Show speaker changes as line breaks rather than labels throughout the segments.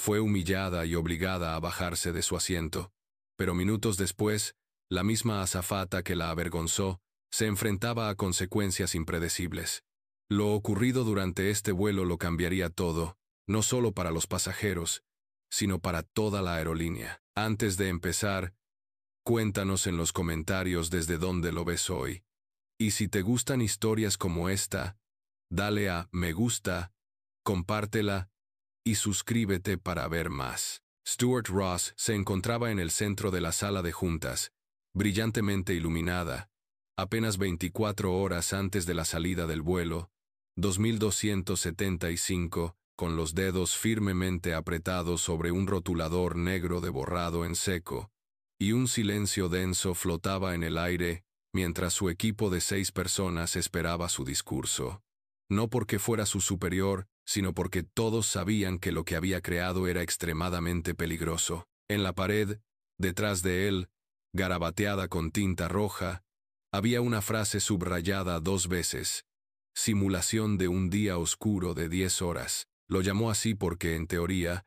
Fue humillada y obligada a bajarse de su asiento. Pero minutos después, la misma azafata que la avergonzó se enfrentaba a consecuencias impredecibles. Lo ocurrido durante este vuelo lo cambiaría todo, no solo para los pasajeros, sino para toda la aerolínea. Antes de empezar, cuéntanos en los comentarios desde dónde lo ves hoy. Y si te gustan historias como esta, dale a me gusta, compártela y suscríbete para ver más. Stuart Ross se encontraba en el centro de la sala de juntas, brillantemente iluminada, apenas 24 horas antes de la salida del vuelo, 2275, con los dedos firmemente apretados sobre un rotulador negro de borrado en seco, y un silencio denso flotaba en el aire mientras su equipo de 6 personas esperaba su discurso. No porque fuera su superior, sino porque todos sabían que lo que había creado era extremadamente peligroso. En la pared, detrás de él, garabateada con tinta roja, había una frase subrayada 2 veces: simulación de un día oscuro de 10 horas. Lo llamó así porque, en teoría,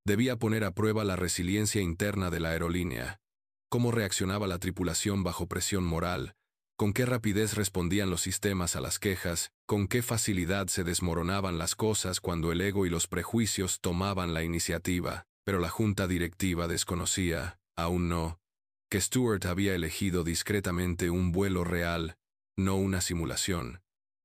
debía poner a prueba la resiliencia interna de la aerolínea, cómo reaccionaba la tripulación bajo presión moral, con qué rapidez respondían los sistemas a las quejas, con qué facilidad se desmoronaban las cosas cuando el ego y los prejuicios tomaban la iniciativa. Pero la junta directiva desconocía, aún no, que Stuart había elegido discretamente un vuelo real, no una simulación,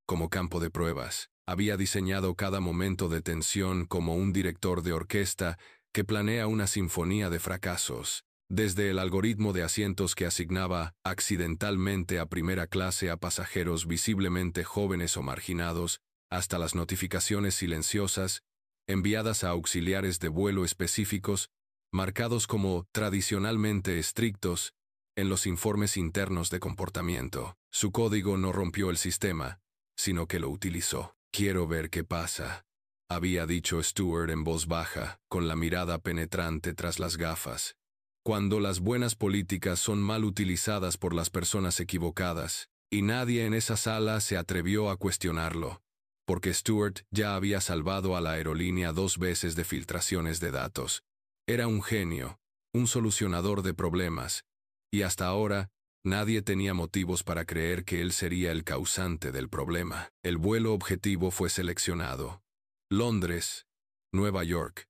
como campo de pruebas. Había diseñado cada momento de tensión como un director de orquesta que planea una sinfonía de fracasos. Desde el algoritmo de asientos que asignaba accidentalmente a primera clase a pasajeros visiblemente jóvenes o marginados, hasta las notificaciones silenciosas, enviadas a auxiliares de vuelo específicos, marcados como tradicionalmente estrictos en los informes internos de comportamiento. Su código no rompió el sistema, sino que lo utilizó. «Quiero ver qué pasa», había dicho Stuart en voz baja, con la mirada penetrante tras las gafas. «Cuando las buenas políticas son mal utilizadas por las personas equivocadas», y nadie en esa sala se atrevió a cuestionarlo, porque Stuart ya había salvado a la aerolínea 2 veces de filtraciones de datos. Era un genio, un solucionador de problemas, y hasta ahora nadie tenía motivos para creer que él sería el causante del problema. El vuelo objetivo fue seleccionado. Londres, Nueva York.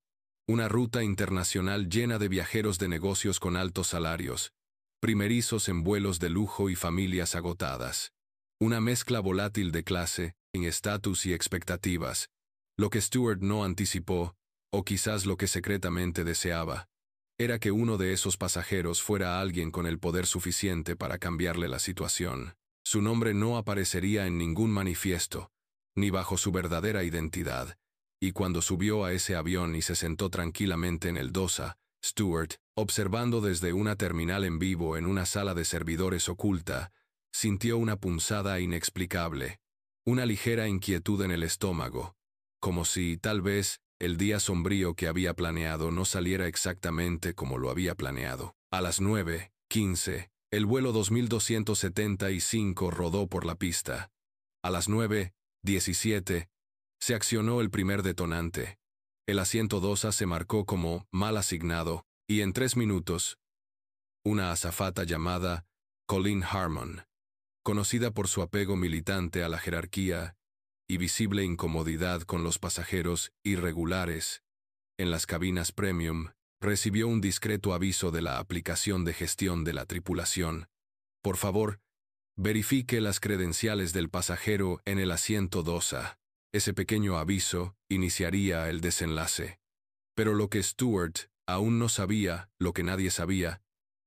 Una ruta internacional llena de viajeros de negocios con altos salarios, primerizos en vuelos de lujo y familias agotadas. Una mezcla volátil de clase, en estatus y expectativas. Lo que Stuart no anticipó, o quizás lo que secretamente deseaba, era que uno de esos pasajeros fuera alguien con el poder suficiente para cambiarle la situación. Su nombre no aparecería en ningún manifiesto, ni bajo su verdadera identidad, y cuando subió a ese avión y se sentó tranquilamente en el DOSA, Stuart, observando desde una terminal en vivo en una sala de servidores oculta, sintió una punzada inexplicable, una ligera inquietud en el estómago, como si, tal vez, el día sombrío que había planeado no saliera exactamente como lo había planeado. A las 9:15, el vuelo 2275 rodó por la pista. A las 9:17, se accionó el primer detonante. El asiento DOSA se marcó como mal asignado, y en 3 minutos, una azafata llamada Colleen Harmon, conocida por su apego militante a la jerarquía y visible incomodidad con los pasajeros irregulares en las cabinas premium, recibió un discreto aviso de la aplicación de gestión de la tripulación. «Por favor, verifique las credenciales del pasajero en el asiento DOSA». Ese pequeño aviso iniciaría el desenlace. Pero lo que Stuart aún no sabía, lo que nadie sabía,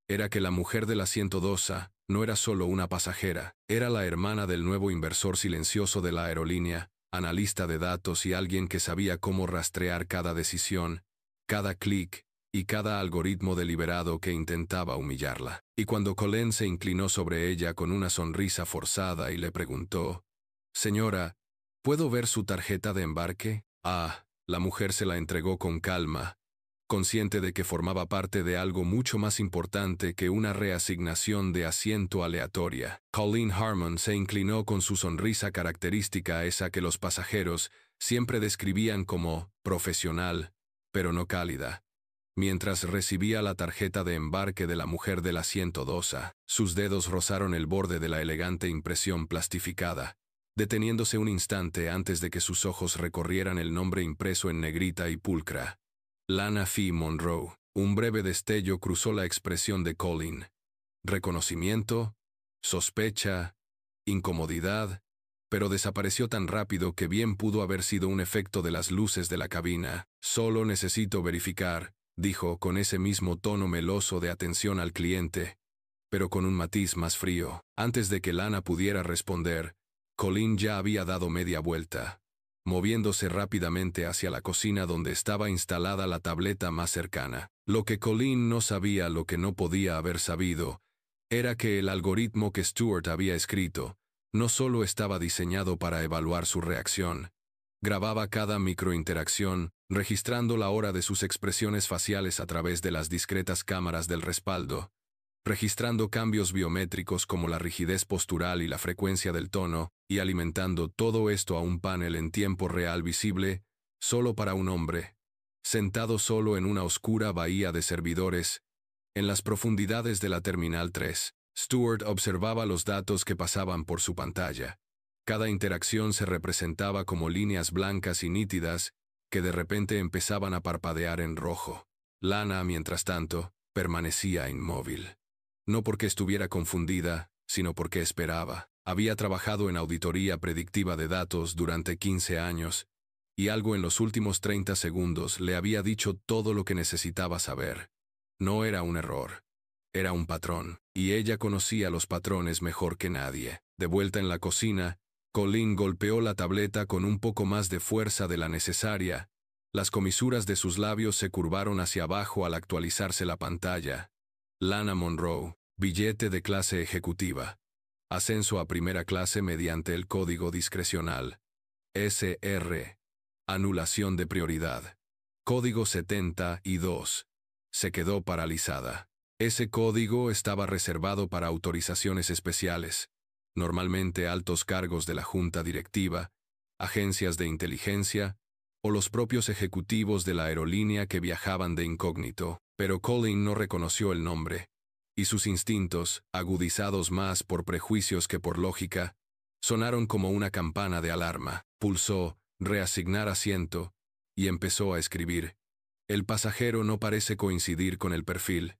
era que la mujer del asiento DOSA no era solo una pasajera, era la hermana del nuevo inversor silencioso de la aerolínea, analista de datos y alguien que sabía cómo rastrear cada decisión, cada clic y cada algoritmo deliberado que intentaba humillarla. Y cuando Colleen se inclinó sobre ella con una sonrisa forzada y le preguntó: «Señora, ¿puedo ver su tarjeta de embarque?». La mujer se la entregó con calma, consciente de que formaba parte de algo mucho más importante que una reasignación de asiento aleatoria. Colleen Harmon se inclinó con su sonrisa característica, esa que los pasajeros siempre describían como profesional, pero no cálida. Mientras recibía la tarjeta de embarque de la mujer del asiento 2A, sus dedos rozaron el borde de la elegante impresión plastificada, deteniéndose un instante antes de que sus ojos recorrieran el nombre impreso en negrita y pulcra. Lana Fee Monroe. Un breve destello cruzó la expresión de Colin. Reconocimiento, sospecha, incomodidad, pero desapareció tan rápido que bien pudo haber sido un efecto de las luces de la cabina. Solo necesito verificar, dijo con ese mismo tono meloso de atención al cliente, pero con un matiz más frío. Antes de que Lana pudiera responder, Colin ya había dado media vuelta, moviéndose rápidamente hacia la cocina donde estaba instalada la tableta más cercana. Lo que Colin no sabía, lo que no podía haber sabido, era que el algoritmo que Stuart había escrito no solo estaba diseñado para evaluar su reacción, grababa cada microinteracción, registrando la hora de sus expresiones faciales a través de las discretas cámaras del respaldo, registrando cambios biométricos como la rigidez postural y la frecuencia del tono, y alimentando todo esto a un panel en tiempo real visible, solo para un hombre, sentado solo en una oscura bahía de servidores, en las profundidades de la Terminal 3. Stuart observaba los datos que pasaban por su pantalla. Cada interacción se representaba como líneas blancas y nítidas que de repente empezaban a parpadear en rojo. Lana, mientras tanto, permanecía inmóvil. No porque estuviera confundida, sino porque esperaba. Había trabajado en auditoría predictiva de datos durante 15 años, y algo en los últimos 30 segundos le había dicho todo lo que necesitaba saber. No era un error. Era un patrón, y ella conocía los patrones mejor que nadie. De vuelta en la cocina, Colin golpeó la tableta con un poco más de fuerza de la necesaria. Las comisuras de sus labios se curvaron hacia abajo al actualizarse la pantalla. Lana Monroe, billete de clase ejecutiva. Ascenso a primera clase mediante el código discrecional. SR. Anulación de prioridad. Código 72. Se quedó paralizada. Ese código estaba reservado para autorizaciones especiales, normalmente altos cargos de la junta directiva, agencias de inteligencia o los propios ejecutivos de la aerolínea que viajaban de incógnito, pero Colin no reconoció el nombre, y sus instintos, agudizados más por prejuicios que por lógica, sonaron como una campana de alarma. Pulsó reasignar asiento y empezó a escribir. El pasajero no parece coincidir con el perfil.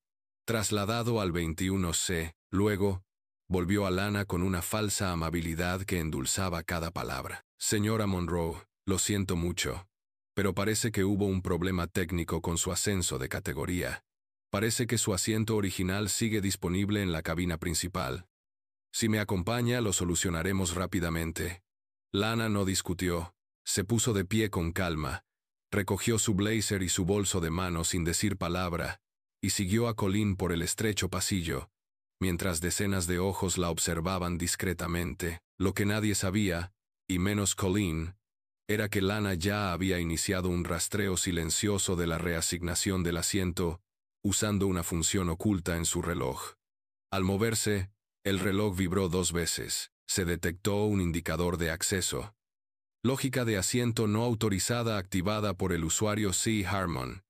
Trasladado al 21C, luego, volvió a Lana con una falsa amabilidad que endulzaba cada palabra. Señora Monroe, lo siento mucho, pero parece que hubo un problema técnico con su ascenso de categoría. Parece que su asiento original sigue disponible en la cabina principal. Si me acompaña, lo solucionaremos rápidamente. Lana no discutió. Se puso de pie con calma, recogió su blazer y su bolso de mano sin decir palabra, y siguió a Colin por el estrecho pasillo, mientras decenas de ojos la observaban discretamente. Lo que nadie sabía, y menos Colin, era que Lana ya había iniciado un rastreo silencioso de la reasignación del asiento, usando una función oculta en su reloj. Al moverse, el reloj vibró 2 veces. Se detectó un indicador de acceso. Lógica de asiento no autorizada activada por el usuario C. Harmon.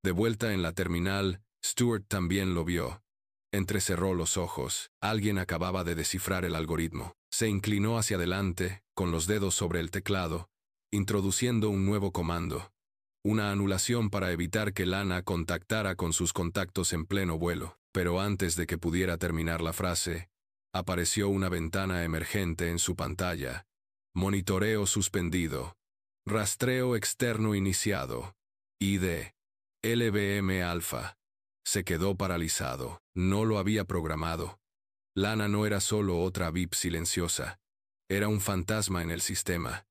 De vuelta en la terminal, Stuart también lo vio. Entrecerró los ojos. Alguien acababa de descifrar el algoritmo. Se inclinó hacia adelante, con los dedos sobre el teclado, introduciendo un nuevo comando. Una anulación para evitar que Lana contactara con sus contactos en pleno vuelo. Pero antes de que pudiera terminar la frase, apareció una ventana emergente en su pantalla. Monitoreo suspendido. Rastreo externo iniciado. ID. LBM Alpha. Se quedó paralizado. No lo había programado. Lana no era solo otra VIP silenciosa. Era un fantasma en el sistema.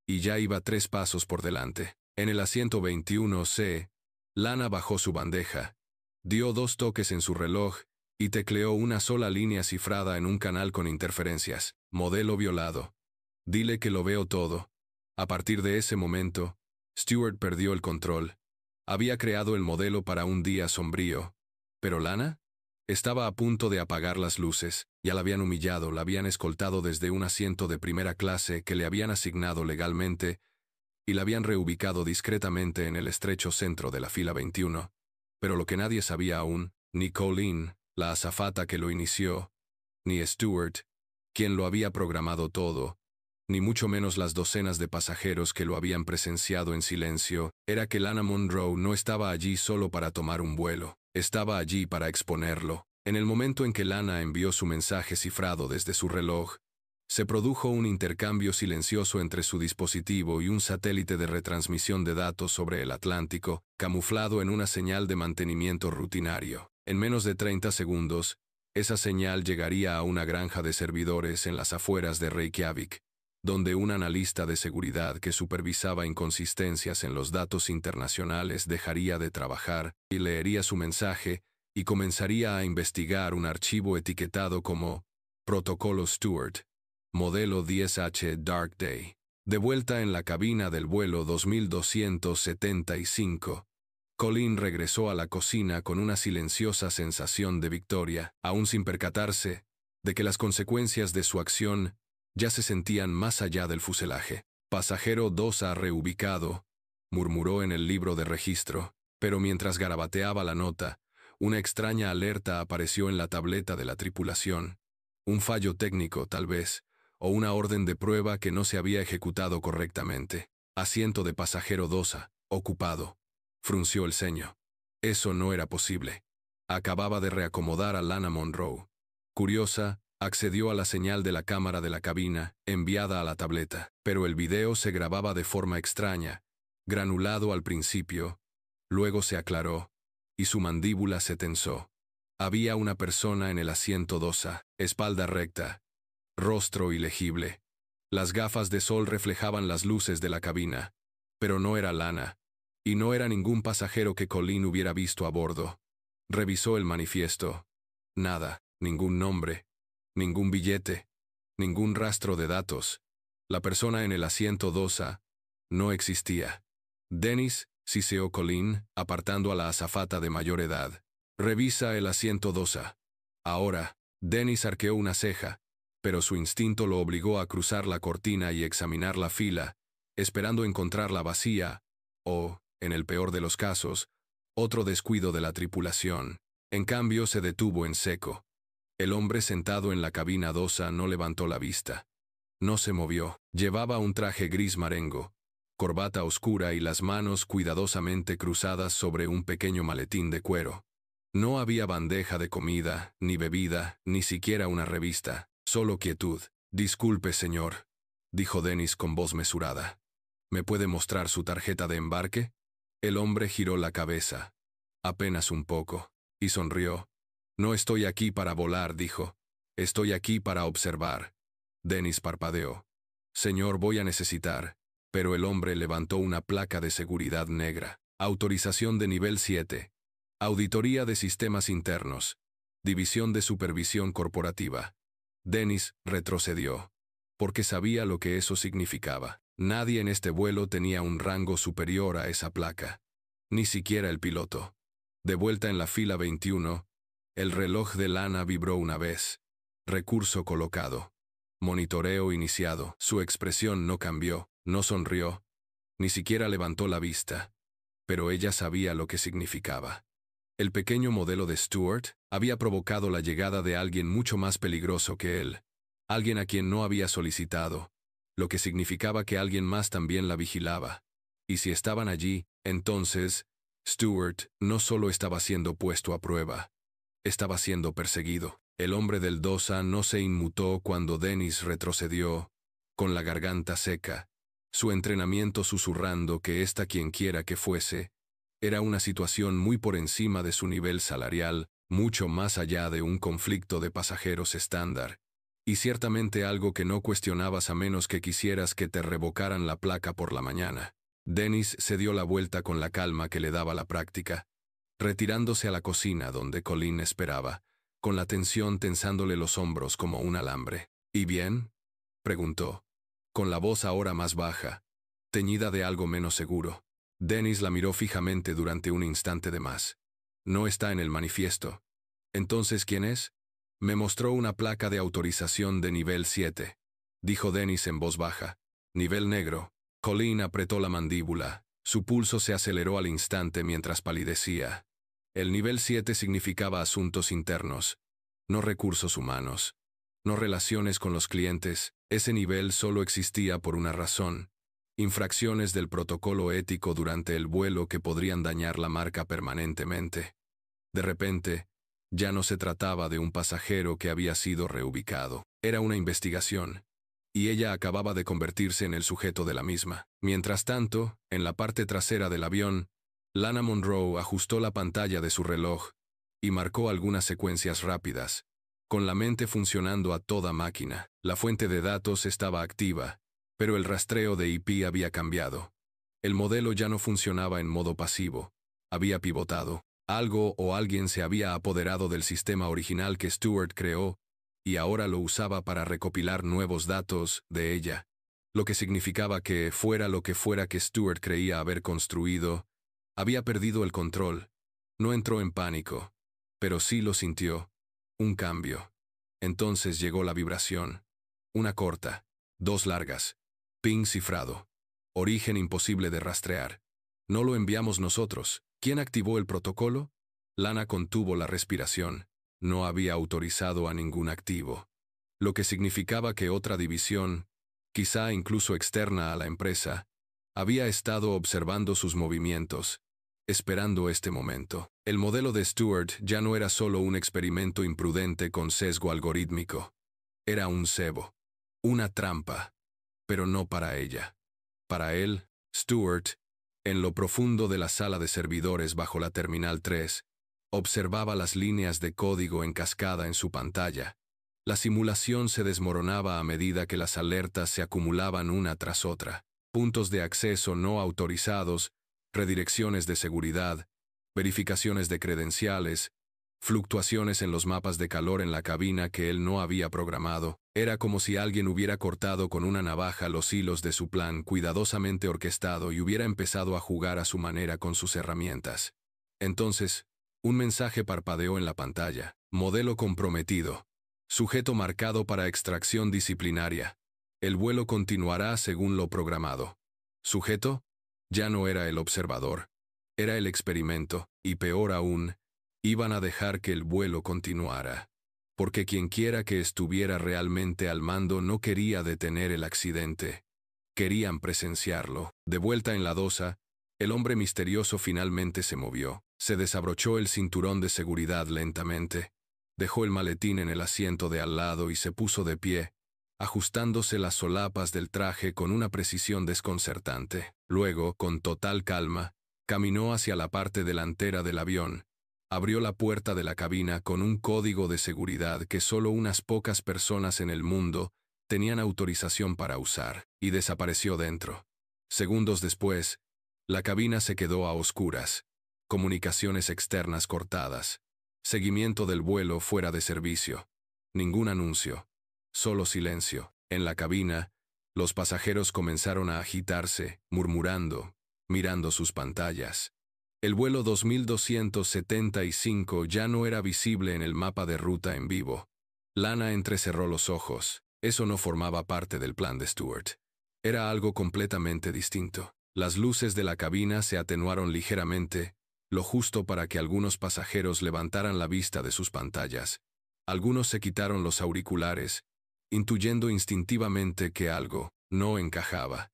Y ya iba 3 pasos por delante. En el asiento 21C, Lana bajó su bandeja, dio 2 toques en su reloj y tecleó una sola línea cifrada en un canal con interferencias. Modelo violado. Dile que lo veo todo. A partir de ese momento, Stuart perdió el control. Había creado el modelo para un día sombrío. ¿Pero Lana? Estaba a punto de apagar las luces. Ya la habían humillado, la habían escoltado desde un asiento de primera clase que le habían asignado legalmente, y la habían reubicado discretamente en el estrecho centro de la fila 21. Pero lo que nadie sabía aún, ni Colleen, la azafata que lo inició, ni Stuart, quien lo había programado todo, ni mucho menos las docenas de pasajeros que lo habían presenciado en silencio, era que Lana Monroe no estaba allí solo para tomar un vuelo, estaba allí para exponerlo. En el momento en que Lana envió su mensaje cifrado desde su reloj, se produjo un intercambio silencioso entre su dispositivo y un satélite de retransmisión de datos sobre el Atlántico, camuflado en una señal de mantenimiento rutinario. En menos de 30 segundos, esa señal llegaría a una granja de servidores en las afueras de Reykjavik, donde un analista de seguridad que supervisaba inconsistencias en los datos internacionales dejaría de trabajar y leería su mensaje y comenzaría a investigar un archivo etiquetado como Protocolo Stuart, modelo 10H Dark Day. De vuelta en la cabina del vuelo 2275, Colleen regresó a la cocina con una silenciosa sensación de victoria, aún sin percatarse de que las consecuencias de su acción ya se sentían más allá del fuselaje. Pasajero 2A reubicado, murmuró en el libro de registro, pero mientras garabateaba la nota, una extraña alerta apareció en la tableta de la tripulación. Un fallo técnico, tal vez, o una orden de prueba que no se había ejecutado correctamente. Asiento de pasajero 2A, ocupado. Frunció el ceño. Eso no era posible. Acababa de reacomodar a Lana Monroe. Curiosa, accedió a la señal de la cámara de la cabina, enviada a la tableta, pero el video se grababa de forma extraña, granulado al principio, luego se aclaró, y su mandíbula se tensó. Había una persona en el asiento 2A, espalda recta, rostro ilegible. Las gafas de sol reflejaban las luces de la cabina, pero no era Lana, y no era ningún pasajero que Colleen hubiera visto a bordo. Revisó el manifiesto. Nada, ningún nombre, ningún billete, ningún rastro de datos. La persona en el asiento 2A no existía. Dennis, siseó Colleen, apartando a la azafata de mayor edad. Revisa el asiento 2A. Ahora, Dennis arqueó una ceja, pero su instinto lo obligó a cruzar la cortina y examinar la fila, esperando encontrarla vacía, o, en el peor de los casos, otro descuido de la tripulación. En cambio, se detuvo en seco. El hombre sentado en la cabina 2A no levantó la vista. No se movió. Llevaba un traje gris marengo, corbata oscura y las manos cuidadosamente cruzadas sobre un pequeño maletín de cuero. No había bandeja de comida, ni bebida, ni siquiera una revista, solo quietud. Disculpe, señor, dijo Dennis con voz mesurada. ¿Me puede mostrar su tarjeta de embarque? El hombre giró la cabeza. Apenas un poco, y sonrió. No estoy aquí para volar, dijo. Estoy aquí para observar. Dennis parpadeó. Señor, voy a necesitar. Pero el hombre levantó una placa de seguridad negra. Autorización de nivel 7. Auditoría de sistemas internos. División de supervisión corporativa. Dennis retrocedió, porque sabía lo que eso significaba. Nadie en este vuelo tenía un rango superior a esa placa. Ni siquiera el piloto. De vuelta en la fila 21, el reloj de Lana vibró una vez. Recurso colocado. Monitoreo iniciado. Su expresión no cambió, no sonrió, ni siquiera levantó la vista. Pero ella sabía lo que significaba. El pequeño modelo de Stuart había provocado la llegada de alguien mucho más peligroso que él. Alguien a quien no había solicitado, lo que significaba que alguien más también la vigilaba. Y si estaban allí, entonces, Stuart no solo estaba siendo puesto a prueba, estaba siendo perseguido. El hombre del 2A no se inmutó cuando Dennis retrocedió, con la garganta seca, su entrenamiento susurrando que esta quienquiera que fuese, era una situación muy por encima de su nivel salarial, mucho más allá de un conflicto de pasajeros estándar, y ciertamente algo que no cuestionabas a menos que quisieras que te revocaran la placa por la mañana. Dennis se dio la vuelta con la calma que le daba la práctica, retirándose a la cocina donde Colleen esperaba, con la tensión tensándole los hombros como un alambre. ¿Y bien?, preguntó, con la voz ahora más baja, teñida de algo menos seguro. Dennis la miró fijamente durante un instante de más. No está en el manifiesto. ¿Entonces quién es? Me mostró una placa de autorización de nivel 7, dijo Dennis en voz baja. Nivel negro, Colleen apretó la mandíbula. Su pulso se aceleró al instante mientras palidecía. El nivel 7 significaba asuntos internos, no recursos humanos, no relaciones con los clientes. Ese nivel solo existía por una razón: infracciones del protocolo ético durante el vuelo que podrían dañar la marca permanentemente. De repente, ya no se trataba de un pasajero que había sido reubicado. Era una investigación, y ella acababa de convertirse en el sujeto de la misma. Mientras tanto, en la parte trasera del avión, Lana Monroe ajustó la pantalla de su reloj y marcó algunas secuencias rápidas, con la mente funcionando a toda máquina. La fuente de datos estaba activa, pero el rastreo de IP había cambiado. El modelo ya no funcionaba en modo pasivo, había pivotado. Algo o alguien se había apoderado del sistema original que Stewart creó y ahora lo usaba para recopilar nuevos datos de ella, lo que significaba que, fuera lo que fuera que Stewart creía haber construido, había perdido el control. No entró en pánico, pero sí lo sintió. Un cambio. Entonces llegó la vibración. Una corta, dos largas. Ping cifrado. Origen imposible de rastrear. No lo enviamos nosotros. ¿Quién activó el protocolo? Lana contuvo la respiración. No había autorizado a ningún activo. Lo que significaba que otra división, quizá incluso externa a la empresa, había estado observando sus movimientos, esperando este momento. El modelo de Stewart ya no era solo un experimento imprudente con sesgo algorítmico. Era un cebo, una trampa, pero no para ella. Para él, Stewart, en lo profundo de la sala de servidores bajo la Terminal 3, observaba las líneas de código en cascada en su pantalla. La simulación se desmoronaba a medida que las alertas se acumulaban una tras otra. Puntos de acceso no autorizados, redirecciones de seguridad, verificaciones de credenciales, fluctuaciones en los mapas de calor en la cabina que él no había programado. Era como si alguien hubiera cortado con una navaja los hilos de su plan cuidadosamente orquestado y hubiera empezado a jugar a su manera con sus herramientas. Entonces, un mensaje parpadeó en la pantalla. Modelo comprometido. Sujeto marcado para extracción disciplinaria. El vuelo continuará según lo programado. Sujeto ya no era el observador. Era el experimento, y peor aún, iban a dejar que el vuelo continuara. Porque quienquiera que estuviera realmente al mando no quería detener el accidente. Querían presenciarlo. De vuelta en la dosa, el hombre misterioso finalmente se movió. Se desabrochó el cinturón de seguridad lentamente. Dejó el maletín en el asiento de al lado y se puso de pie, ajustándose las solapas del traje con una precisión desconcertante. Luego, con total calma, caminó hacia la parte delantera del avión. Abrió la puerta de la cabina con un código de seguridad que solo unas pocas personas en el mundo tenían autorización para usar, y desapareció dentro. Segundos después, la cabina se quedó a oscuras. Comunicaciones externas cortadas. Seguimiento del vuelo fuera de servicio. Ningún anuncio. Solo silencio. En la cabina, los pasajeros comenzaron a agitarse, murmurando, mirando sus pantallas. El vuelo 2275 ya no era visible en el mapa de ruta en vivo. Lana entrecerró los ojos. Eso no formaba parte del plan de Stewart. Era algo completamente distinto. Las luces de la cabina se atenuaron ligeramente, lo justo para que algunos pasajeros levantaran la vista de sus pantallas. Algunos se quitaron los auriculares, intuyendo instintivamente que algo no encajaba.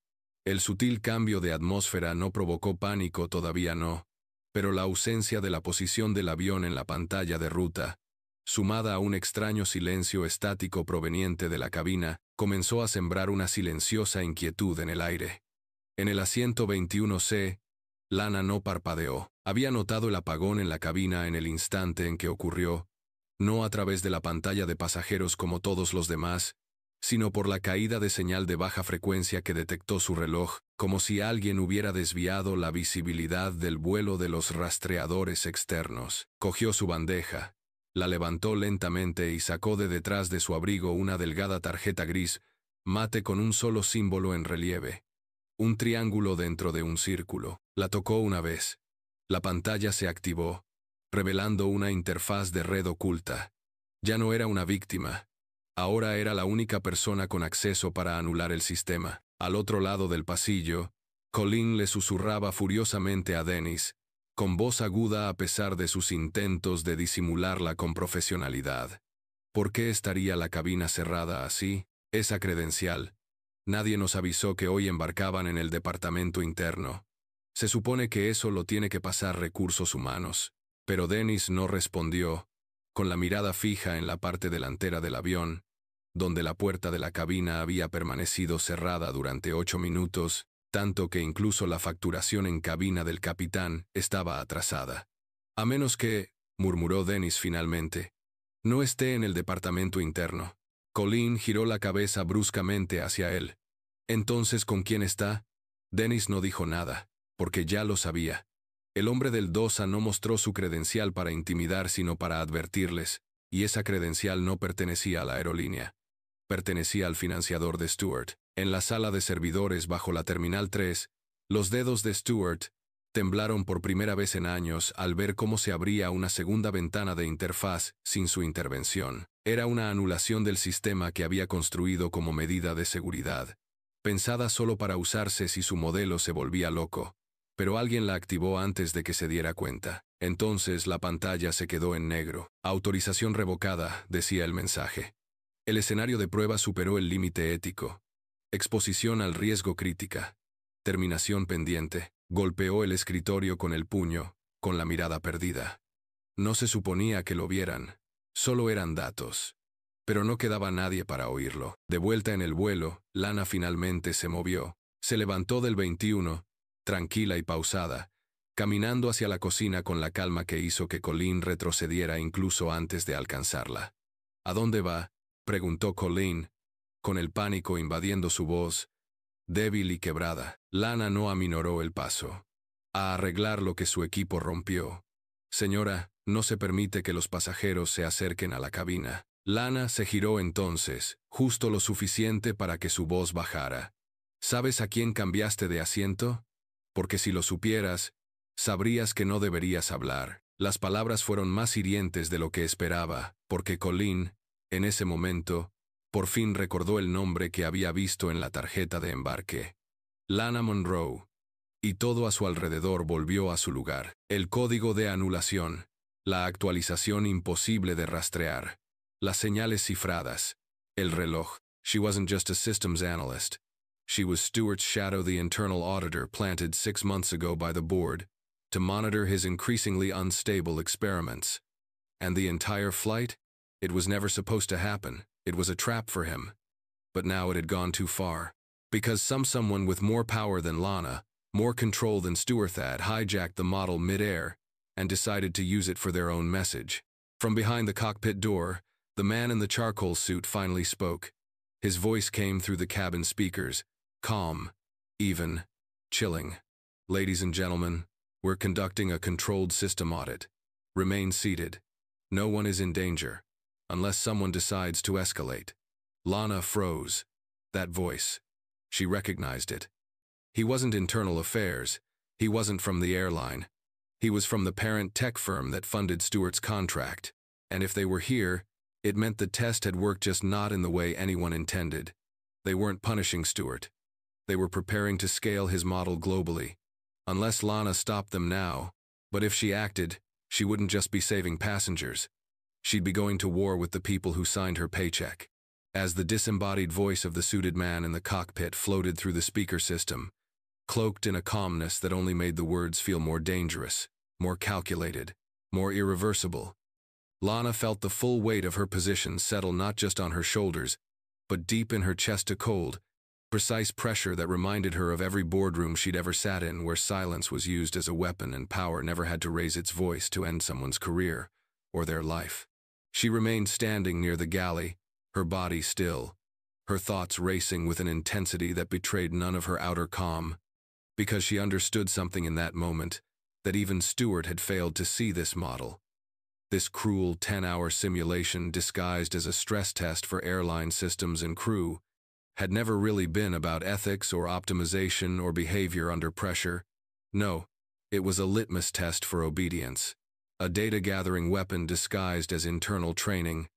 El sutil cambio de atmósfera no provocó pánico, todavía no, pero la ausencia de la posición del avión en la pantalla de ruta, sumada a un extraño silencio estático proveniente de la cabina, comenzó a sembrar una silenciosa inquietud en el aire. En el asiento 21C, Lana no parpadeó. Había notado el apagón en la cabina en el instante en que ocurrió, no a través de la pantalla de pasajeros como todos los demás, sino por la caída de señal de baja frecuencia que detectó su reloj, como si alguien hubiera desviado la visibilidad del vuelo de los rastreadores externos. Cogió su bandeja, la levantó lentamente y sacó de detrás de su abrigo una delgada tarjeta gris, mate con un solo símbolo en relieve. Un triángulo dentro de un círculo. La tocó una vez. La pantalla se activó, revelando una interfaz de red oculta. Ya no era una víctima. Ahora era la única persona con acceso para anular el sistema. Al otro lado del pasillo, Colleen le susurraba furiosamente a Dennis, con voz aguda a pesar de sus intentos de disimularla con profesionalidad. ¿Por qué estaría la cabina cerrada así? Esa credencial. Nadie nos avisó que hoy embarcaban en el departamento interno. Se supone que eso lo tiene que pasar recursos humanos. Pero Dennis no respondió, con la mirada fija en la parte delantera del avión, donde la puerta de la cabina había permanecido cerrada durante 8 minutos, tanto que incluso la facturación en cabina del capitán estaba atrasada. A menos que, murmuró Dennis finalmente, no esté en el departamento interno. Colleen giró la cabeza bruscamente hacia él. Entonces, ¿con quién está? Dennis no dijo nada, porque ya lo sabía. El hombre del DOSA no mostró su credencial para intimidar, sino para advertirles, y esa credencial no pertenecía a la aerolínea. Pertenecía al financiador de Stewart. En la sala de servidores bajo la Terminal 3, los dedos de Stewart temblaron por primera vez en años al ver cómo se abría una segunda ventana de interfaz sin su intervención. Era una anulación del sistema que había construido como medida de seguridad, pensada solo para usarse si su modelo se volvía loco. Pero alguien la activó antes de que se diera cuenta. Entonces la pantalla se quedó en negro. Autorización revocada, decía el mensaje. El escenario de prueba superó el límite ético. Exposición al riesgo crítica. Terminación pendiente. Golpeó el escritorio con el puño, con la mirada perdida. No se suponía que lo vieran. Solo eran datos. Pero no quedaba nadie para oírlo. De vuelta en el vuelo, Lana finalmente se movió. Se levantó del 21, tranquila y pausada, caminando hacia la cocina con la calma que hizo que Colleen retrocediera incluso antes de alcanzarla. ¿A dónde va?, preguntó Colleen, con el pánico invadiendo su voz, débil y quebrada. Lana no aminoró el paso. A arreglar lo que su equipo rompió. Señora, no se permite que los pasajeros se acerquen a la cabina. Lana se giró entonces, justo lo suficiente para que su voz bajara. ¿Sabes a quién cambiaste de asiento? Porque si lo supieras, sabrías que no deberías hablar. Las palabras fueron más hirientes de lo que esperaba, porque Colleen, en ese momento, por fin recordó el nombre que había visto en la tarjeta de embarque. Lana Monroe. Y todo a su alrededor volvió a su lugar. El código de anulación, la actualización imposible de rastrear, las señales cifradas, el reloj. She wasn't just a systems analyst. She was Stewart's shadow, the internal auditor planted 6 months ago by the board to monitor his increasingly unstable experiments. And the entire flight? It was never supposed to happen. It was a trap for him. But now it had gone too far. Because someone with more power than Lana, more control than Stewart had, hijacked the model mid-air and decided to use it for their own message. From behind the cockpit door, the man in the charcoal suit finally spoke. His voice came through the cabin speakers, calm, even, chilling. Ladies and gentlemen, we're conducting a controlled system audit. Remain seated. No one is in danger, unless someone decides to escalate. Lana froze. That voice. She recognized it. He wasn't internal affairs. He wasn't from the airline. He was from the parent tech firm that funded Stewart's contract. And if they were here, it meant the test had worked, just not in the way anyone intended. They weren't punishing Stewart. They were preparing to scale his model globally. Unless Lana stopped them now, but if she acted, she wouldn't just be saving passengers. She'd be going to war with the people who signed her paycheck. As the disembodied voice of the suited man in the cockpit floated through the speaker system, cloaked in a calmness that only made the words feel more dangerous, more calculated, more irreversible, Lana felt the full weight of her position settle not just on her shoulders, but deep in her chest, a cold, precise pressure that reminded her of every boardroom she'd ever sat in where silence was used as a weapon and power never had to raise its voice to end someone's career or their life. She remained standing near the galley, her body still, her thoughts racing with an intensity that betrayed none of her outer calm, because she understood something in that moment, that even Stewart had failed to see. This model, this cruel 10-hour simulation disguised as a stress test for airline systems and crew, had never really been about ethics or optimization or behavior under pressure. No, it was a litmus test for obedience, a data-gathering weapon disguised as internal training,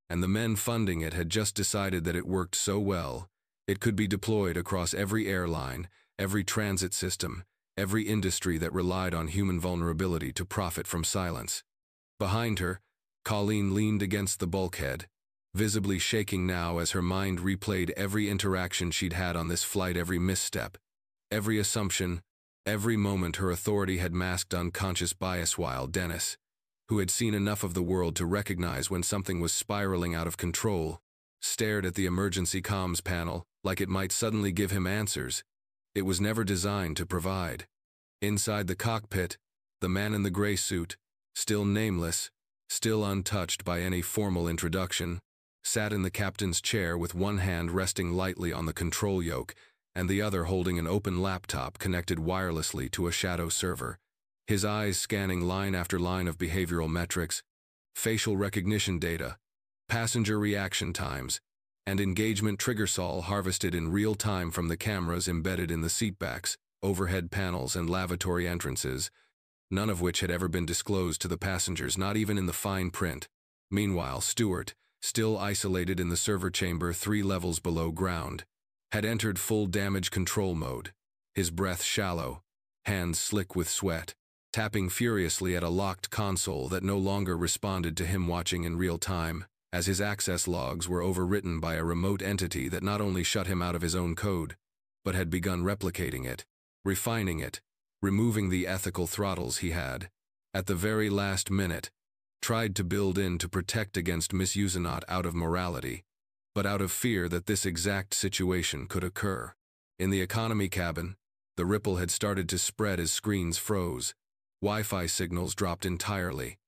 and the men funding it had just decided that it worked so well, It could be deployed across every airline, every transit system, every industry that relied on human vulnerability to profit from silence. Behind her, Colleen leaned against the bulkhead, visibly shaking now as her mind replayed every interaction she'd had on this flight, every misstep, every assumption, every moment her authority had masked unconscious bias, while Dennis, who had seen enough of the world to recognize when something was spiraling out of control, stared at the emergency comms panel like it might suddenly give him answers it was never designed to provide. Inside the cockpit, the man in the gray suit, still nameless, still untouched by any formal introduction, sat in the captain's chair with one hand resting lightly on the control yoke and the other holding an open laptop connected wirelessly to a shadow server, his eyes scanning line after line of behavioral metrics, facial recognition data, passenger reaction times, and engagement trigger sol harvested in real time from the cameras embedded in the seatbacks, overhead panels, and lavatory entrances, none of which had ever been disclosed to the passengers, not even in the fine print. Meanwhile, Stewart, still isolated in the server chamber 3 levels below ground, had entered full damage control mode, his breath shallow, hands slick with sweat, tapping furiously at a locked console that no longer responded to him watching in real time, as his access logs were overwritten by a remote entity that not only shut him out of his own code, but had begun replicating it, refining it, removing the ethical throttles he had, at the very last minute, tried to build in to protect against misuse, not out of morality, but out of fear that this exact situation could occur. In the economy cabin, the ripple had started to spread as screens froze, Wi-Fi signals dropped entirely,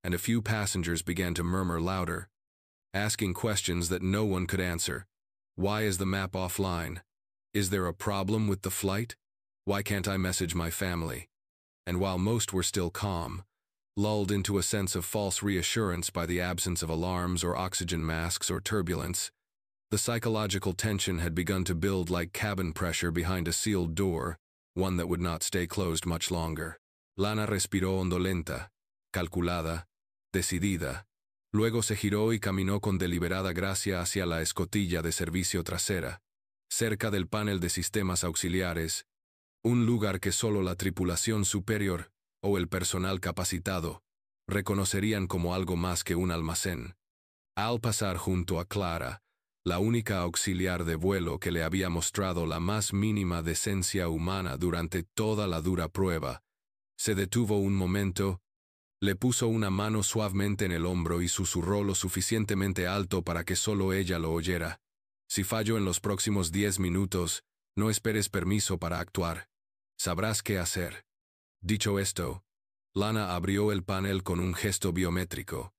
and a few passengers began to murmur louder, asking questions that no one could answer. Why is the map offline? Is there a problem with the flight? Why can't I message my family? And while most were still calm, lulled into a sense of false reassurance by the absence of alarms or oxygen masks or turbulence, the psychological tension had begun to build like cabin pressure behind a sealed door, one that would not stay closed much longer. Lana respiró hondo, lenta, calculada, decidida. Luego se giró y caminó con deliberada gracia hacia la escotilla de servicio trasera, cerca del panel de sistemas auxiliares, un lugar que solo la tripulación superior o el personal capacitado reconocerían como algo más que un almacén. Al pasar junto a Clara, la única auxiliar de vuelo que le había mostrado la más mínima decencia humana durante toda la dura prueba, se detuvo un momento, le puso una mano suavemente en el hombro y susurró lo suficientemente alto para que solo ella lo oyera. Si fallo en los próximos 10 minutos, no esperes permiso para actuar. Sabrás qué hacer. Dicho esto, Lana abrió el panel con un gesto biométrico,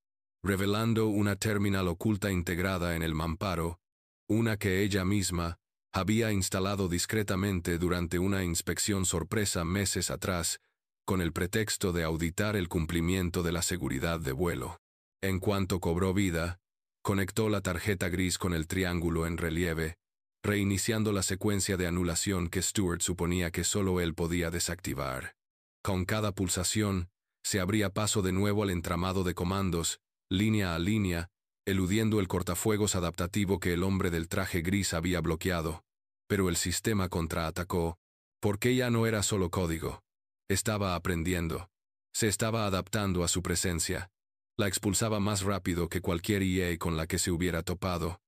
revelando una terminal oculta integrada en el mamparo, una que ella misma había instalado discretamente durante una inspección sorpresa meses atrás, con el pretexto de auditar el cumplimiento de la seguridad de vuelo. En cuanto cobró vida, conectó la tarjeta gris con el triángulo en relieve, reiniciando la secuencia de anulación que Stewart suponía que solo él podía desactivar. Con cada pulsación, se abría paso de nuevo al entramado de comandos, línea a línea, eludiendo el cortafuegos adaptativo que el hombre del traje gris había bloqueado. Pero el sistema contraatacó, porque ya no era solo código. Estaba aprendiendo. Se estaba adaptando a su presencia. La expulsaba más rápido que cualquier IA con la que se hubiera topado.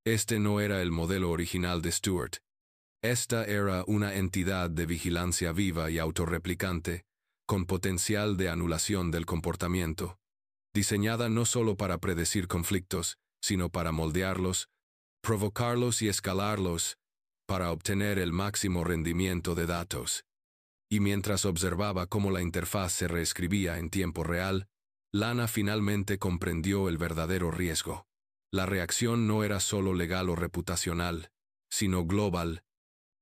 Este no era el modelo original de Stewart. Esta era una entidad de vigilancia viva y autorreplicante, con potencial de anulación del comportamiento, diseñada no solo para predecir conflictos, sino para moldearlos, provocarlos y escalarlos, para obtener el máximo rendimiento de datos. Y mientras observaba cómo la interfaz se reescribía en tiempo real, Lana finalmente comprendió el verdadero riesgo. La reacción no era solo legal o reputacional, sino global,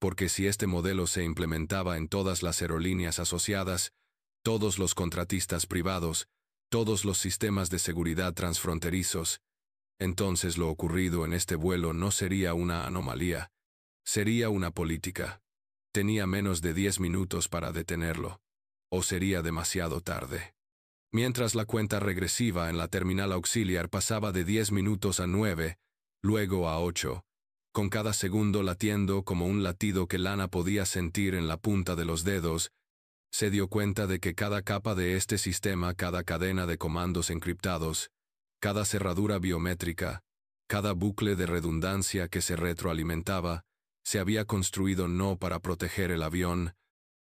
porque si este modelo se implementaba en todas las aerolíneas asociadas, todos los contratistas privados, todos los sistemas de seguridad transfronterizos, entonces lo ocurrido en este vuelo no sería una anomalía, sería una política. Tenía menos de 10 minutos para detenerlo, o sería demasiado tarde. Mientras la cuenta regresiva en la terminal auxiliar pasaba de 10 minutos a 9, luego a 8, con cada segundo latiendo como un latido que Lana podía sentir en la punta de los dedos. Se dio cuenta de que cada capa de este sistema, cada cadena de comandos encriptados, cada cerradura biométrica, cada bucle de redundancia que se retroalimentaba, se había construido no para proteger el avión,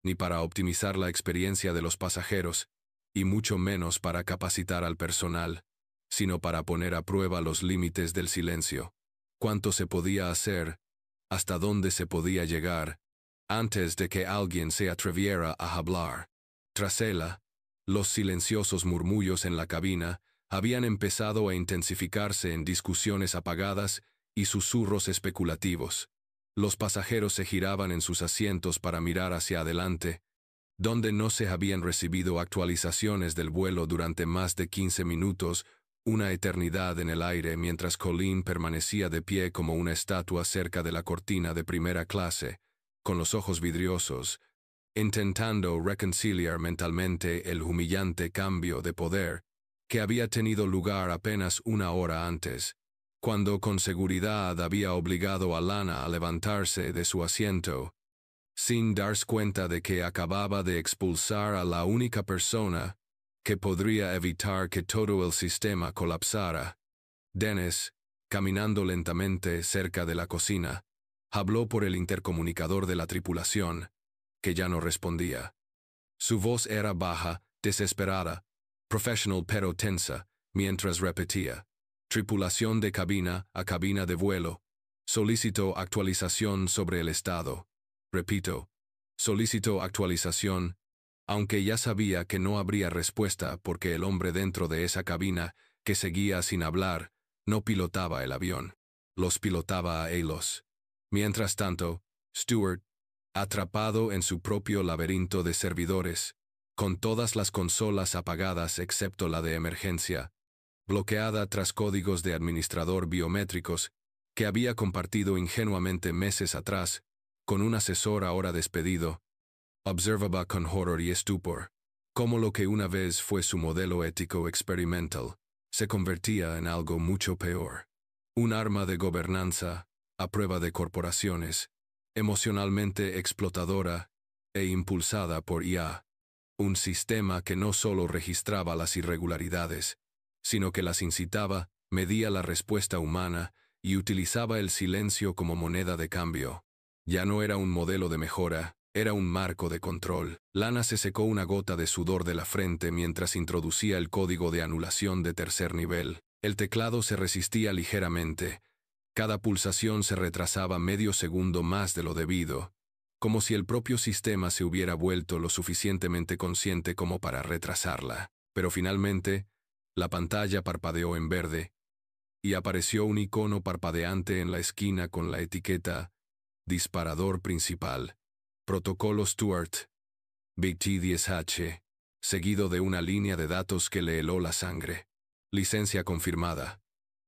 ni para optimizar la experiencia de los pasajeros, y mucho menos para capacitar al personal, sino para poner a prueba los límites del silencio. Cuánto se podía hacer, hasta dónde se podía llegar, antes de que alguien se atreviera a hablar. Tras ella, los silenciosos murmullos en la cabina habían empezado a intensificarse en discusiones apagadas y susurros especulativos. Los pasajeros se giraban en sus asientos para mirar hacia adelante, donde no se habían recibido actualizaciones del vuelo durante más de 15 minutos, una eternidad en el aire, mientras Colleen permanecía de pie como una estatua cerca de la cortina de primera clase, con los ojos vidriosos, intentando reconciliar mentalmente el humillante cambio de poder que había tenido lugar apenas una hora antes, cuando con seguridad había obligado a Lana a levantarse de su asiento, sin darse cuenta de que acababa de expulsar a la única persona que podría evitar que todo el sistema colapsara. Dennis, caminando lentamente cerca de la cocina, habló por el intercomunicador de la tripulación, que ya no respondía. Su voz era baja, desesperada, profesional pero tensa, mientras repetía: tripulación de cabina a cabina de vuelo, solicito actualización sobre el estado. Repito, solicito actualización, aunque ya sabía que no habría respuesta porque el hombre dentro de esa cabina, que seguía sin hablar, no pilotaba el avión. Los pilotaba a ellos. Mientras tanto, Stewart, atrapado en su propio laberinto de servidores, con todas las consolas apagadas excepto la de emergencia, bloqueada tras códigos de administrador biométricos que había compartido ingenuamente meses atrás, con un asesor ahora despedido, observaba con horror y estupor cómo lo que una vez fue su modelo ético experimental se convertía en algo mucho peor. Un arma de gobernanza, a prueba de corporaciones, emocionalmente explotadora e impulsada por IA. Un sistema que no solo registraba las irregularidades, sino que las incitaba, medía la respuesta humana y utilizaba el silencio como moneda de cambio. Ya no era un modelo de mejora, era un marco de control. Lana se secó una gota de sudor de la frente mientras introducía el código de anulación de tercer nivel. El teclado se resistía ligeramente. Cada pulsación se retrasaba medio segundo más de lo debido, como si el propio sistema se hubiera vuelto lo suficientemente consciente como para retrasarla. Pero finalmente, la pantalla parpadeó en verde, y apareció un icono parpadeante en la esquina con la etiqueta Disparador principal, Protocolo Stewart, BT-10H, seguido de una línea de datos que le heló la sangre. Licencia confirmada.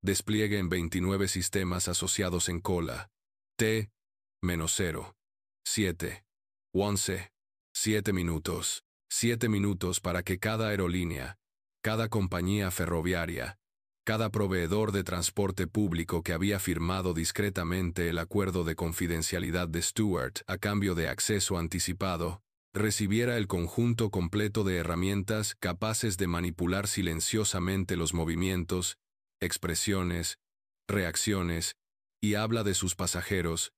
Despliegue en 29 sistemas asociados en cola. T-0. 7. 11. 7 minutos. 7 minutos para que cada aerolínea, cada compañía ferroviaria, cada proveedor de transporte público que había firmado discretamente el acuerdo de confidencialidad de Stewart a cambio de acceso anticipado, recibiera el conjunto completo de herramientas capaces de manipular silenciosamente los movimientos, expresiones, reacciones y habla de sus pasajeros,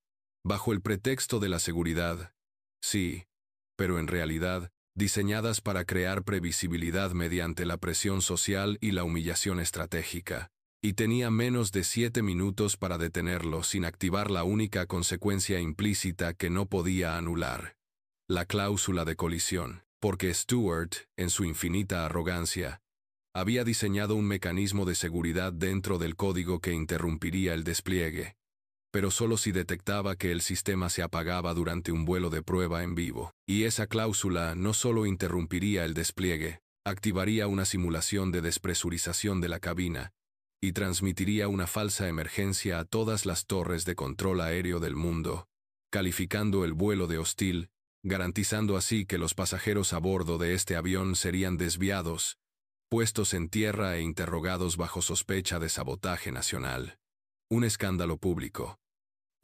bajo el pretexto de la seguridad. Sí, pero en realidad, diseñadas para crear previsibilidad mediante la presión social y la humillación estratégica. Y tenía menos de 7 minutos para detenerlo sin activar la única consecuencia implícita que no podía anular: la cláusula de colisión. Porque Stewart, en su infinita arrogancia, había diseñado un mecanismo de seguridad dentro del código que interrumpiría el despliegue, pero solo si detectaba que el sistema se apagaba durante un vuelo de prueba en vivo. Y esa cláusula no solo interrumpiría el despliegue, activaría una simulación de despresurización de la cabina y transmitiría una falsa emergencia a todas las torres de control aéreo del mundo, calificando el vuelo de hostil, garantizando así que los pasajeros a bordo de este avión serían desviados, puestos en tierra e interrogados bajo sospecha de sabotaje nacional. Un escándalo público.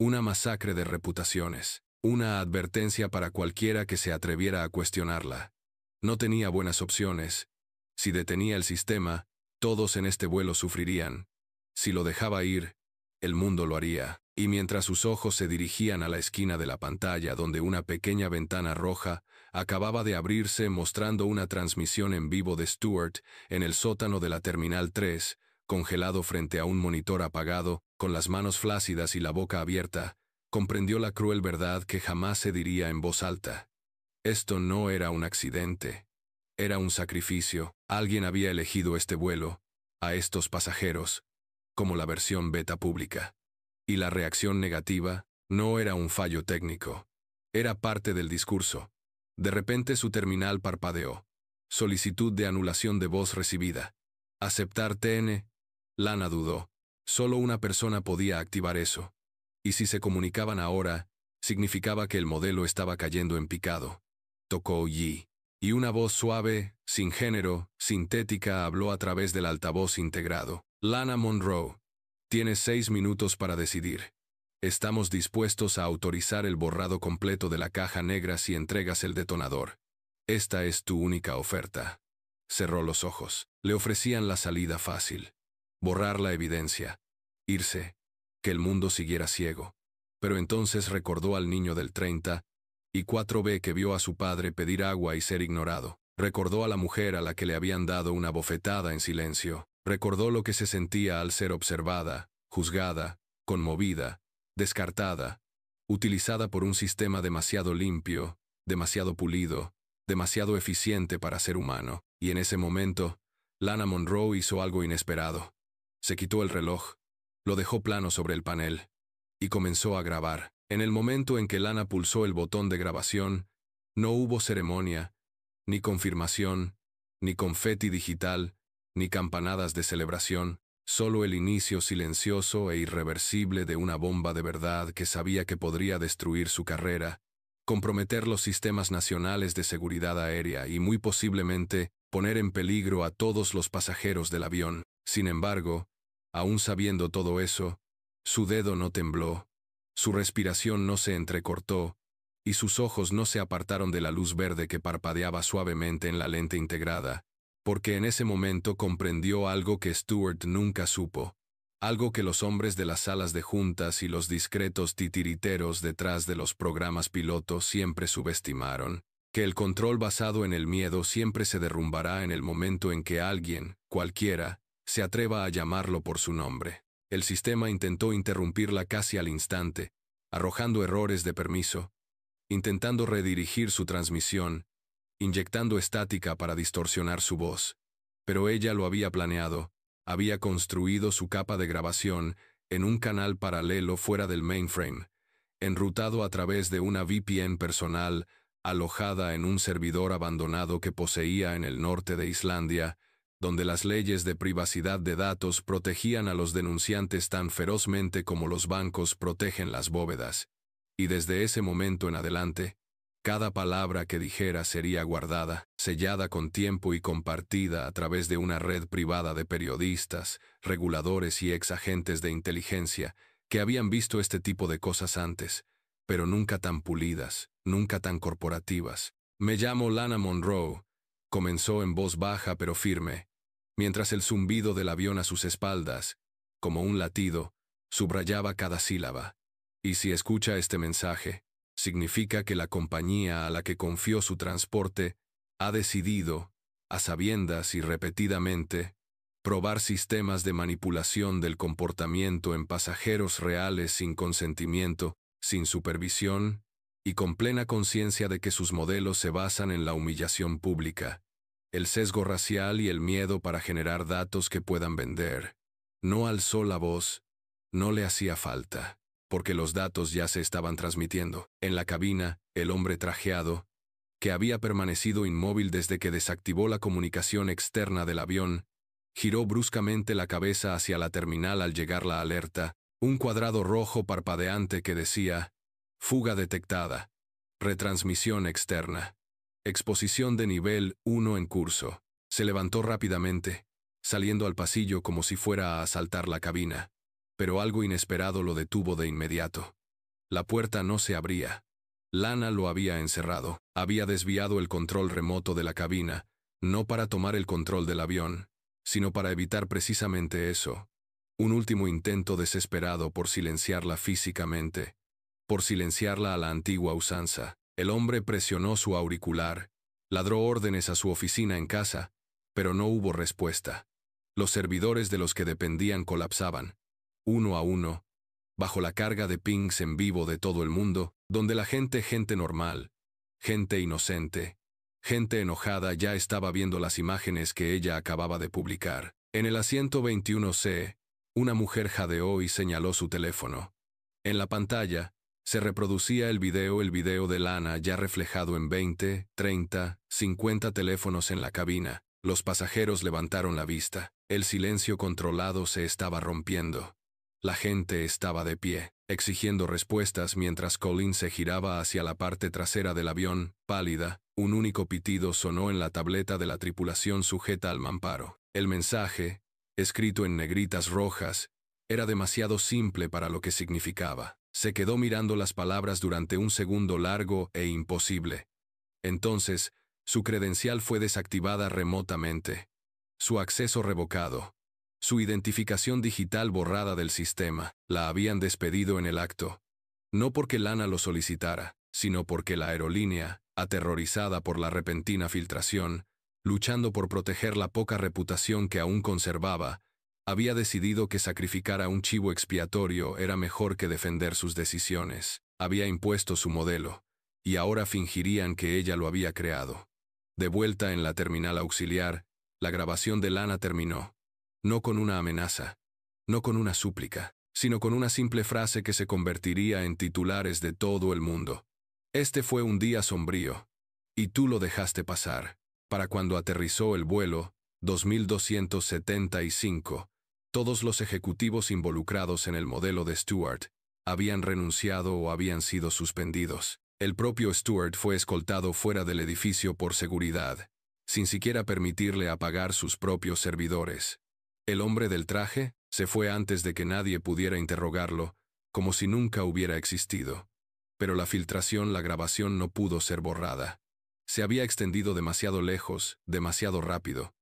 Una masacre de reputaciones. Una advertencia para cualquiera que se atreviera a cuestionarla. No tenía buenas opciones. Si detenía el sistema, todos en este vuelo sufrirían. Si lo dejaba ir, el mundo lo haría. Y mientras sus ojos se dirigían a la esquina de la pantalla donde una pequeña ventana roja acababa de abrirse mostrando una transmisión en vivo de Stewart en el sótano de la Terminal 3, congelado frente a un monitor apagado, con las manos flácidas y la boca abierta, comprendió la cruel verdad que jamás se diría en voz alta. Esto no era un accidente. Era un sacrificio. Alguien había elegido este vuelo, a estos pasajeros, como la versión beta pública. Y la reacción negativa no era un fallo técnico. Era parte del discurso. De repente su terminal parpadeó. Solicitud de anulación de voz recibida. ¿Aceptar TN? Lana dudó. Solo una persona podía activar eso. Y si se comunicaban ahora, significaba que el modelo estaba cayendo en picado. Tocó Yi. Y una voz suave, sin género, sintética habló a través del altavoz integrado. Lana Monroe. Tienes 6 minutos para decidir. Estamos dispuestos a autorizar el borrado completo de la caja negra si entregas el detonador. Esta es tu única oferta. Cerró los ojos. Le ofrecían la salida fácil. Borrar la evidencia. Irse. Que el mundo siguiera ciego. Pero entonces recordó al niño del 30 y 4B que vio a su padre pedir agua y ser ignorado. Recordó a la mujer a la que le habían dado una bofetada en silencio. Recordó lo que se sentía al ser observada, juzgada, conmovida, descartada, utilizada por un sistema demasiado limpio, demasiado pulido, demasiado eficiente para ser humano. Y en ese momento, Lana Monroe hizo algo inesperado. Se quitó el reloj, lo dejó plano sobre el panel, y comenzó a grabar. En el momento en que Lana pulsó el botón de grabación, no hubo ceremonia, ni confirmación, ni confeti digital, ni campanadas de celebración, solo el inicio silencioso e irreversible de una bomba de verdad que sabía que podría destruir su carrera, comprometer los sistemas nacionales de seguridad aérea y muy posiblemente poner en peligro a todos los pasajeros del avión. Sin embargo, aún sabiendo todo eso, su dedo no tembló, su respiración no se entrecortó, y sus ojos no se apartaron de la luz verde que parpadeaba suavemente en la lente integrada, porque en ese momento comprendió algo que Stewart nunca supo, algo que los hombres de las salas de juntas y los discretos titiriteros detrás de los programas pilotos siempre subestimaron, que el control basado en el miedo siempre se derrumbará en el momento en que alguien, cualquiera, se atreva a llamarlo por su nombre. El sistema intentó interrumpirla casi al instante, arrojando errores de permiso, intentando redirigir su transmisión, inyectando estática para distorsionar su voz. Pero ella lo había planeado, había construido su capa de grabación en un canal paralelo fuera del mainframe, enrutado a través de una VPN personal alojada en un servidor abandonado que poseía en el norte de Islandia, donde las leyes de privacidad de datos protegían a los denunciantes tan ferozmente como los bancos protegen las bóvedas. Y desde ese momento en adelante, cada palabra que dijera sería guardada, sellada con tiempo y compartida a través de una red privada de periodistas, reguladores y ex agentes de inteligencia que habían visto este tipo de cosas antes, pero nunca tan pulidas, nunca tan corporativas. Me llamo Lana Monroe, comenzó en voz baja pero firme, mientras el zumbido del avión a sus espaldas, como un latido, subrayaba cada sílaba. Y si escucha este mensaje, significa que la compañía a la que confió su transporte ha decidido, a sabiendas y repetidamente, probar sistemas de manipulación del comportamiento en pasajeros reales sin consentimiento, sin supervisión, y con plena conciencia de que sus modelos se basan en la humillación pública, el sesgo racial y el miedo para generar datos que puedan vender. No alzó la voz, no le hacía falta, porque los datos ya se estaban transmitiendo. En la cabina, el hombre trajeado, que había permanecido inmóvil desde que desactivó la comunicación externa del avión, giró bruscamente la cabeza hacia la terminal al llegar la alerta, un cuadrado rojo parpadeante que decía: fuga detectada, retransmisión externa, exposición de nivel 1 en curso. Se levantó rápidamente, saliendo al pasillo como si fuera a asaltar la cabina, pero algo inesperado lo detuvo de inmediato. La puerta no se abría. Lana lo había encerrado. Había desviado el control remoto de la cabina, no para tomar el control del avión, sino para evitar precisamente eso. Un último intento desesperado por silenciarla físicamente, por silenciarla a la antigua usanza. El hombre presionó su auricular, ladró órdenes a su oficina en casa, pero no hubo respuesta. Los servidores de los que dependían colapsaban, uno a uno, bajo la carga de pings en vivo de todo el mundo, donde la gente normal, gente inocente, gente enojada ya estaba viendo las imágenes que ella acababa de publicar. En el asiento 21C, una mujer jadeó y señaló su teléfono. En la pantalla, se reproducía el video de Lana ya reflejado en 20, 30, 50 teléfonos en la cabina. Los pasajeros levantaron la vista. El silencio controlado se estaba rompiendo. La gente estaba de pie, exigiendo respuestas mientras Colleen se giraba hacia la parte trasera del avión, pálida. Un único pitido sonó en la tableta de la tripulación sujeta al mamparo. El mensaje, escrito en negritas rojas, era demasiado simple para lo que significaba. Se quedó mirando las palabras durante un segundo largo e imposible. Entonces, su credencial fue desactivada remotamente. Su acceso revocado. Su identificación digital borrada del sistema. La habían despedido en el acto. No porque Lana lo solicitara, sino porque la aerolínea, aterrorizada por la repentina filtración, luchando por proteger la poca reputación que aún conservaba, había decidido que sacrificar a un chivo expiatorio era mejor que defender sus decisiones. Había impuesto su modelo, y ahora fingirían que ella lo había creado. De vuelta en la terminal auxiliar, la grabación de Lana terminó. No con una amenaza, no con una súplica, sino con una simple frase que se convertiría en titulares de todo el mundo. Este fue un día sombrío, y tú lo dejaste pasar. Para cuando aterrizó el vuelo, 2275, todos los ejecutivos involucrados en el modelo de Stewart habían renunciado o habían sido suspendidos. El propio Stewart fue escoltado fuera del edificio por seguridad, sin siquiera permitirle apagar sus propios servidores. El hombre del traje se fue antes de que nadie pudiera interrogarlo, como si nunca hubiera existido. Pero la grabación no pudo ser borrada. Se había extendido demasiado lejos, demasiado rápido.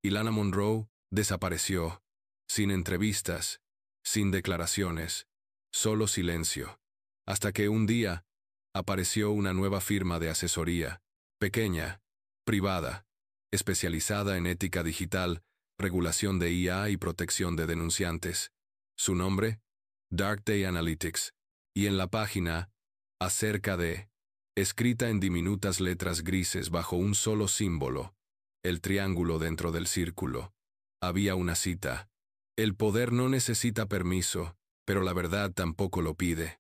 Y Lana Monroe desapareció, sin entrevistas, sin declaraciones, solo silencio. Hasta que un día apareció una nueva firma de asesoría, pequeña, privada, especializada en ética digital, regulación de IA y protección de denunciantes. Su nombre, Dark Day Analytics. Y en la página, acerca de, escrita en diminutas letras grises bajo un solo símbolo, el triángulo dentro del círculo, había una cita. El poder no necesita permiso, pero la verdad tampoco lo pide.